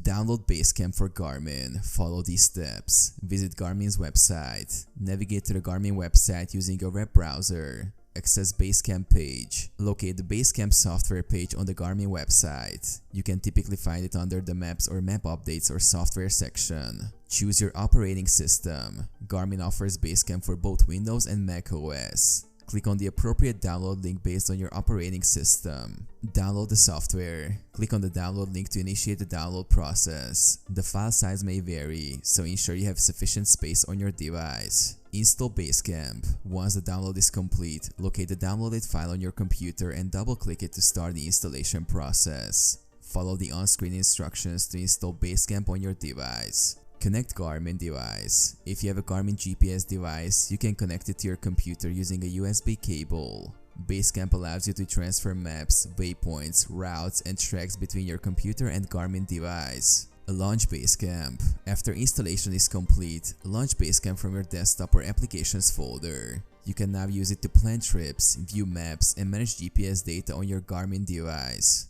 Download Basecamp for Garmin. Follow these steps. Visit Garmin's website. Navigate to the Garmin website using your web browser. Access Basecamp page. Locate the Basecamp software page on the Garmin website. You can typically find it under the Maps or Map Updates or Software section. Choose your operating system. Garmin offers Basecamp for both Windows and Mac OS. Click on the appropriate download link based on your operating system. Download the software. Click on the download link to initiate the download process. The file size may vary, so ensure you have sufficient space on your device. Install Basecamp. Once the download is complete, locate the downloaded file on your computer and double-click it to start the installation process. Follow the on-screen instructions to install Basecamp on your device. Connect Garmin device. If you have a Garmin GPS device, you can connect it to your computer using a USB cable. Basecamp allows you to transfer maps, waypoints, routes, and tracks between your computer and Garmin device. Launch Basecamp. After installation is complete, launch Basecamp from your desktop or applications folder. You can now use it to plan trips, view maps, and manage GPS data on your Garmin device.